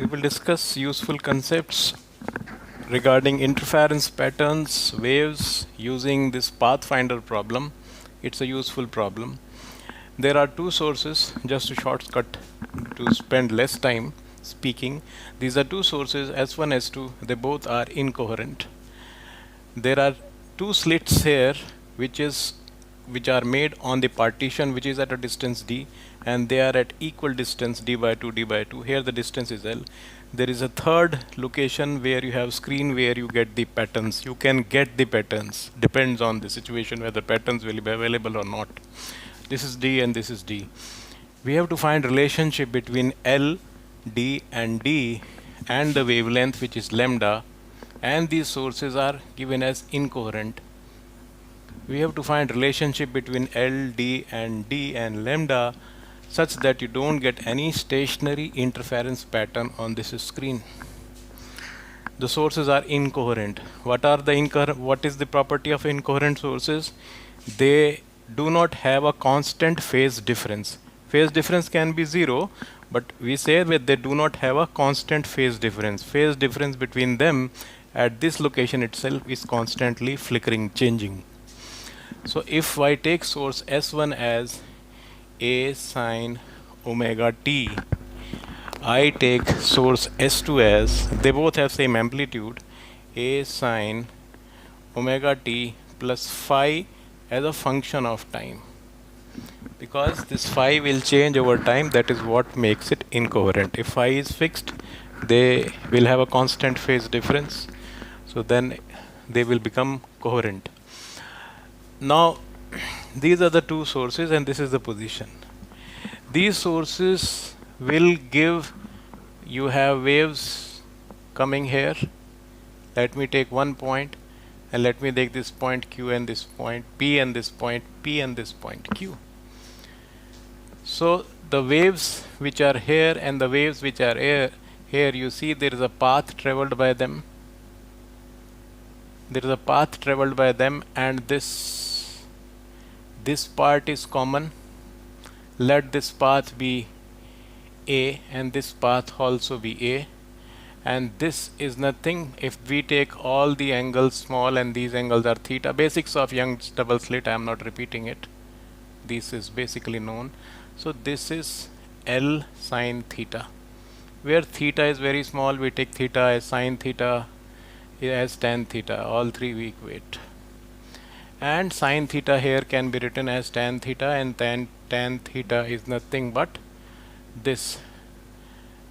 We will discuss useful concepts regarding interference patterns, waves using this Pathfinder problem. It's a useful problem. There are two sources, just a shortcut to spend less time speaking. These are two sources, S1, S2, they both are incoherent. There are two slits here which are made on the partition which is at a distance d, and they are at equal distance d by 2 d by 2. Here the distance is L. There is a third location where you have screen where you get the patterns. You can get the patterns, depends on the situation whether patterns will be available or not. This is d and this is d. We have to find relationship between L, d and d and the wavelength which is lambda, and these sources are given as incoherent. We have to find relationship between L, D and lambda such that you don't get any stationary interference pattern on this screen. The sources are incoherent. What is the property of incoherent sources? They do not have a constant phase difference. Phase difference can be 0, but we say that they do not have a constant phase difference. Phase difference between them at this location itself is constantly flickering, changing. So if I take source S1 as A sine omega t, I take source S2 as, they both have same amplitude, A sine omega t plus phi as a function of time. Because this phi will change over time, that is what makes it incoherent. If phi is fixed, they will have a constant phase difference. So then they will become coherent. Now, these are the two sources and this is the position. These sources will give, you have waves coming here. Let me take one point and let me take this point Q and this point P and this point P and this point Q. So the waves which are here and the waves which are here, you see there is a path traveled by them. There is a path traveled by them, and this part is common. Let this path be A and this path also be A, and this is nothing. If we take all the angles small and these angles are theta, basics of Young's double slit, I am not repeating it. This is basically known. So this is L sine theta. Where theta is very small, we take theta as sine theta, as tan theta, all three we equate. And sine theta here can be written as tan theta, and tan theta is nothing but this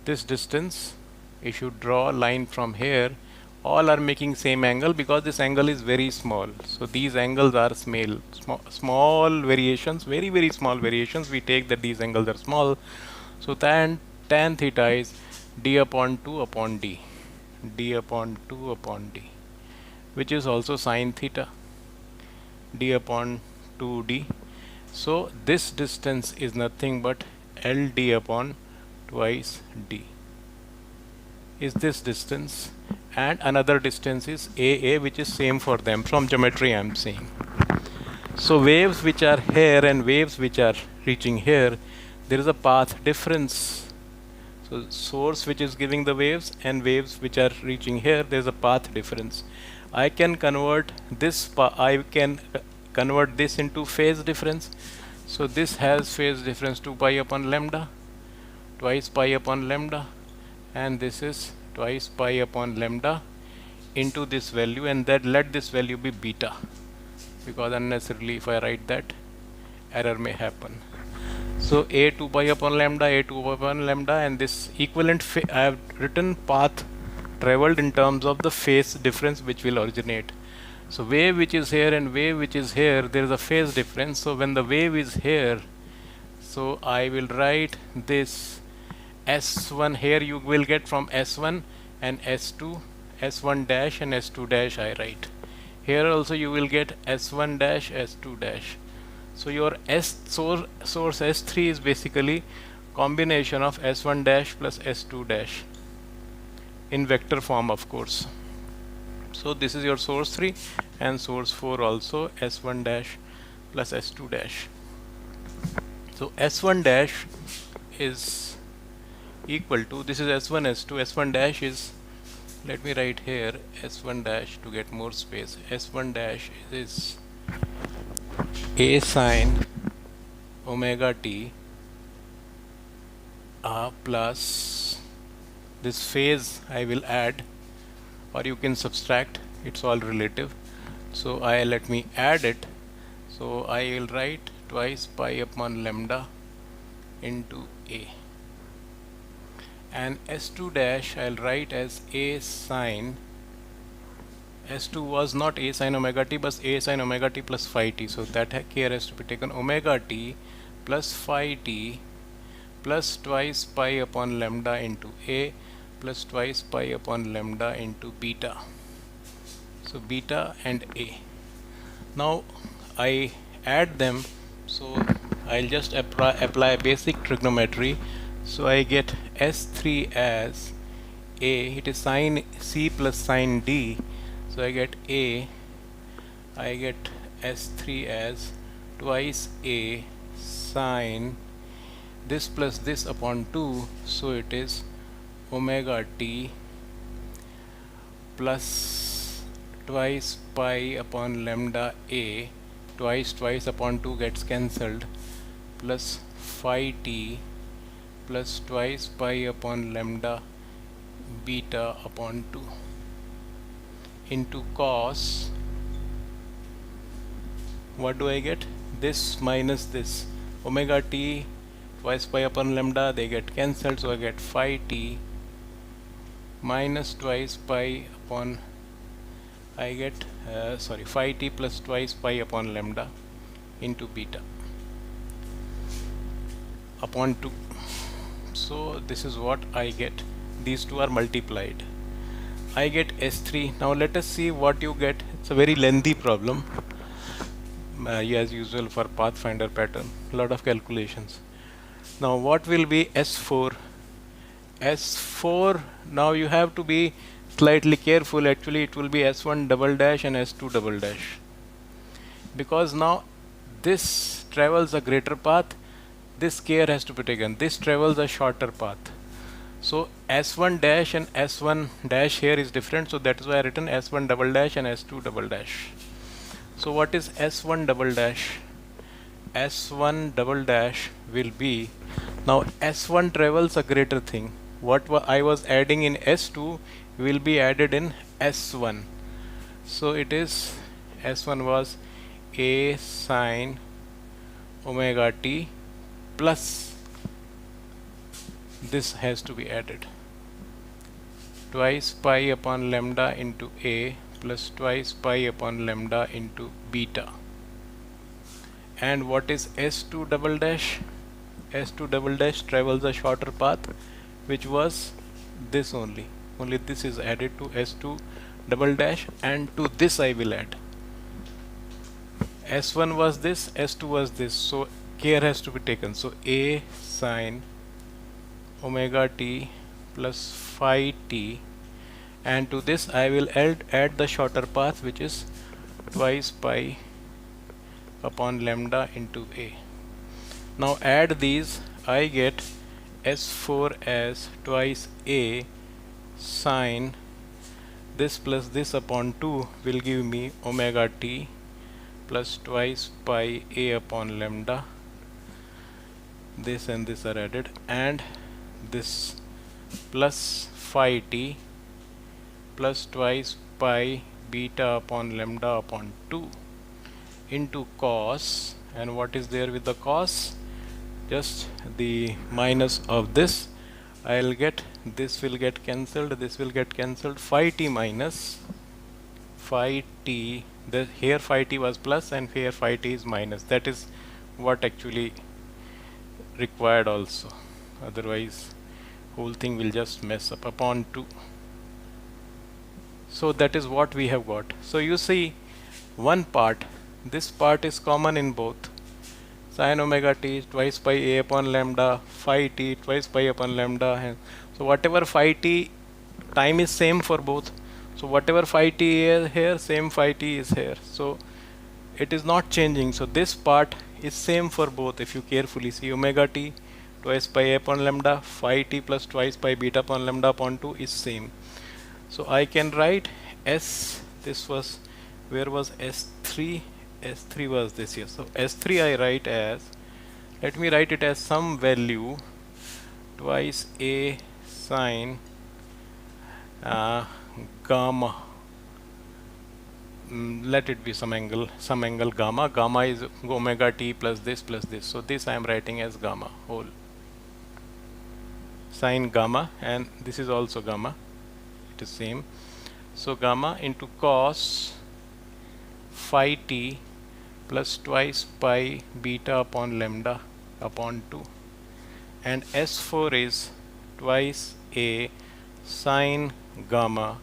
distance. If you draw a line from here, all are making same angle because this angle is very small. So these angles are small variations, very small variations. We take that these angles are small. So tan theta is d upon 2 upon d. D upon 2 upon d, which is also sine theta, d upon 2d. So this distance is nothing but LD upon twice d is this distance, and another distance is AA, which is same for them. From geometry I am saying. So waves which are here and waves which are reaching here, there is a path difference. So source which is giving the waves and waves which are reaching here, there is a path difference. I can convert this into phase difference. So this has phase difference 2 pi upon lambda, twice pi upon lambda, and this is twice pi upon lambda into this value, and that let this value be beta, because unnecessarily if I write that, error may happen. So A 2 pi upon lambda, A 2 pi upon lambda, and this equivalent I have written path traveled in terms of the phase difference which will originate. So wave which is here and wave which is here, there is a phase difference. So when the wave is here, so I will write this S1 here, you will get from S1 and S2, S1 dash and S2 dash I write. Here also you will get S1 dash, S2 dash. So your source S3 is basically combination of S1 dash plus S2 dash in vector form, of course. So this is your source 3 and source 4 also, S1 dash plus S2 dash. So S1 dash is equal to, this is S1 S2, S1 dash is, let me write here S1 dash to get more space. S1 dash is A sine omega t plus this phase I will add, or you can subtract, it's all relative. So let me add it. So I will write twice pi upon lambda into A, and S2 dash I'll write as A sine, S2 was not A sine omega t but A sine omega t plus phi t, so that care has to be taken, omega t plus phi t plus twice pi upon lambda into A plus twice pi upon lambda into beta. So beta and A. Now I add them, so I'll just apply basic trigonometry. So I get S3 as A, it is sine C plus sine D, so I get A, I get S3 as twice A sine this plus this upon 2, so it is omega t plus twice pi upon lambda A, twice upon 2 gets cancelled, plus phi t plus twice pi upon lambda beta upon 2 into cos, what do I get? This minus this, omega t twice pi upon lambda, they get cancelled, so I get phi t minus twice pi upon, I get phi t plus twice pi upon lambda into beta upon 2. So this is what I get. These two are multiplied. I get S3. Now let us see what you get. It's a very lengthy problem, as usual for Pathfinder pattern, lot of calculations. Now what will be S4? S4, now you have to be slightly careful. Actually it will be S1 double dash and S2 double dash, because now this travels a greater path, this care has to be taken, this travels a shorter path. So S1 dash and S1 dash here is different, so that is why I written S1 double dash and S2 double dash. So what is S1 double dash? S1 double dash will be, now S1 travels a greater thing, what I was adding in S2 will be added in S1. So it is, S1 was A sine omega t plus this has to be added, twice pi upon lambda into A plus twice pi upon lambda into beta. And what is S2 double dash? S2 double dash travels a shorter path, which was this only this is added to S2 double dash, and to this I will add. S1 was this, S2 was this, so care has to be taken. So A sine omega t plus phi t, and to this I will add the shorter path, which is twice pi upon lambda into A. Now add these, I get S4 as twice A sine this plus this upon 2 will give me omega t plus twice pi A upon lambda. This and this are added, and this plus phi t plus twice pi beta upon lambda upon 2 into cos, and what is there with the cos? Just the minus of this. I'll get, this will get cancelled, this will get cancelled, phi t minus phi t, here phi t was plus and here phi t is minus. That is what actually required also, otherwise whole thing will just mess up, upon 2. So that is what we have got. So you see, one part, this part is common in both, sin omega t twice pi A upon lambda, phi t twice pi upon lambda, and so whatever phi t, time is same for both, so whatever phi t is here, same phi t is here, so it is not changing. So this part is same for both. If you carefully see, omega t twice pi a upon lambda, phi t plus twice pi beta upon lambda upon 2 is same. So I can write S, this was, where was S3? S3 was this here. So S3 I write as, let me write it as some value twice a sine gamma. Let it be some angle gamma. Gamma is omega t plus this plus this. So this I am writing as gamma whole sine gamma, and this is also gamma. It is same. So gamma into cos phi t plus twice pi beta upon lambda upon 2, and S4 is twice a sine gamma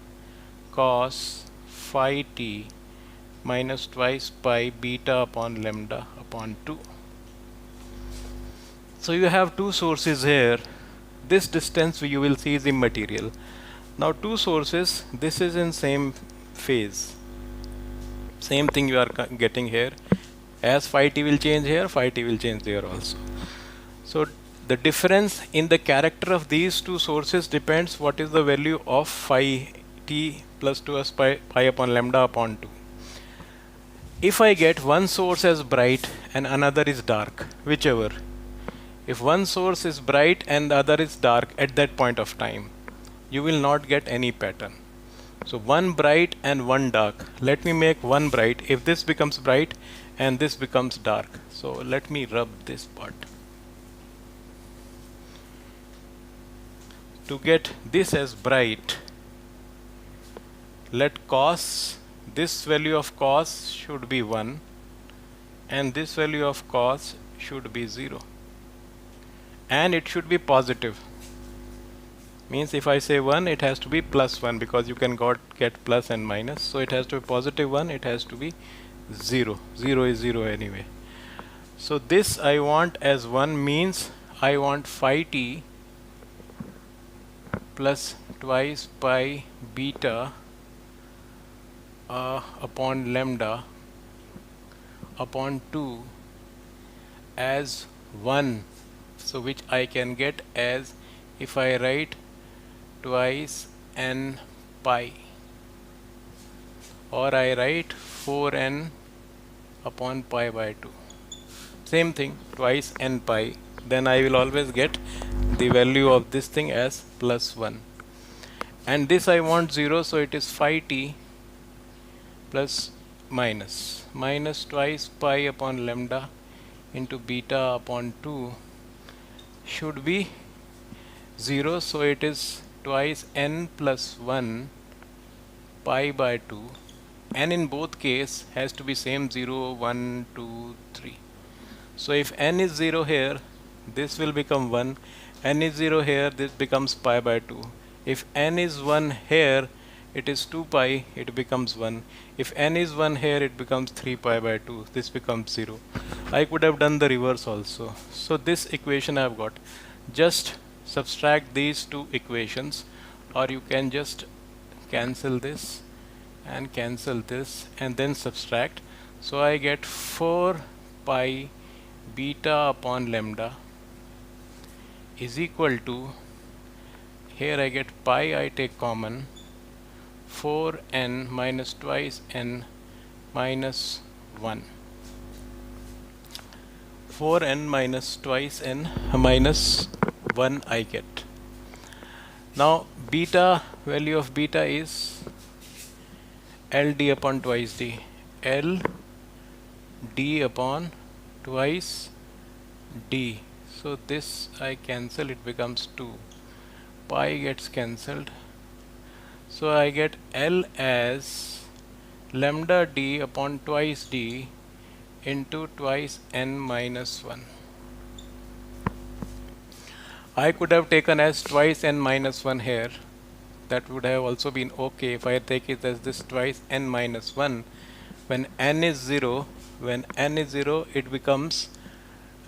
cos phi t minus twice pi beta upon lambda upon 2. So you have two sources here. This distance you will see is immaterial. Now two sources, this is in same phase. Same thing you are getting here. As phi t will change here, phi t will change there also. So the difference in the character of these two sources depends what is the value of phi t plus 2s pi upon lambda upon 2. If I get one source as bright and another is dark, whichever, if one source is bright and the other is dark at that point of time, you will not get any pattern. So one bright and one dark. Let me make one bright. If this becomes bright and this becomes dark, so let me rub this part. To get this as bright, let cos, this value of cos should be 1 and this value of cos should be 0, and it should be positive. Means if I say 1, it has to be plus 1, because you can get plus and minus. So it has to be positive 1, it has to be 0. 0 is 0 anyway. So this I want as 1, means I want phi t plus twice pi beta upon lambda upon 2 as 1. So which I can get as, if I write twice n pi, or I write 4n upon pi by 2. Same thing, twice n pi, then I will always get the value of this thing as plus 1. And this I want 0, so it is phi t plus minus twice pi upon lambda into beta upon 2 should be 0, so it is twice n plus 1 pi by 2. N in both case has to be same, 0, 1, 2, 3. So if n is 0 here, this will become 1. N is 0 here, this becomes pi by 2. If n is 1 here, it is 2 pi, it becomes 1. If n is 1 here, it becomes 3 pi by 2. This becomes 0. I could have done the reverse also. So this equation I have got. Just subtract these two equations, or you can just cancel this and cancel this and then subtract. So I get 4 pi beta upon lambda is equal to, here I get pi, I take common, 4n minus twice n minus 1. 4n minus twice n minus 1 I get. Now beta, value of beta is LD upon twice D. L D upon twice D. So this I cancel, it becomes 2. Pi gets cancelled. So I get L as lambda D upon twice D into twice n minus 1. I could have taken as twice n minus 1 here. That would have also been okay if I take it as this twice n minus 1. When n is 0, it becomes,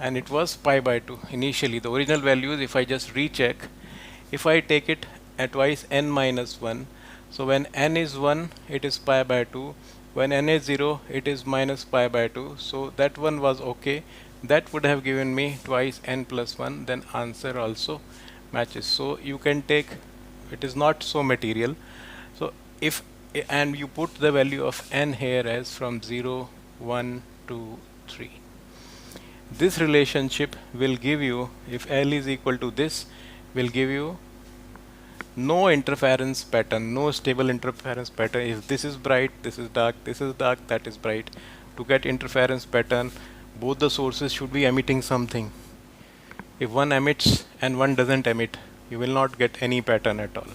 and it was pi by 2 initially. The original values, if I just recheck, if I take it at twice n minus 1, so when n is 1, it is pi by 2. When n is 0, it is minus pi by 2. So that one was okay. that would have given me twice n plus 1, then answer also matches. So you can take, it is not so material. So if, and you put the value of n here as from 0, 1, 2, 3. This relationship will give you, if L is equal to this, will give you no interference pattern, no stable interference pattern. If this is bright, this is dark, this is dark, that is bright. To get interference pattern, both the sources should be emitting something. If one emits and one doesn't emit, you will not get any pattern at all.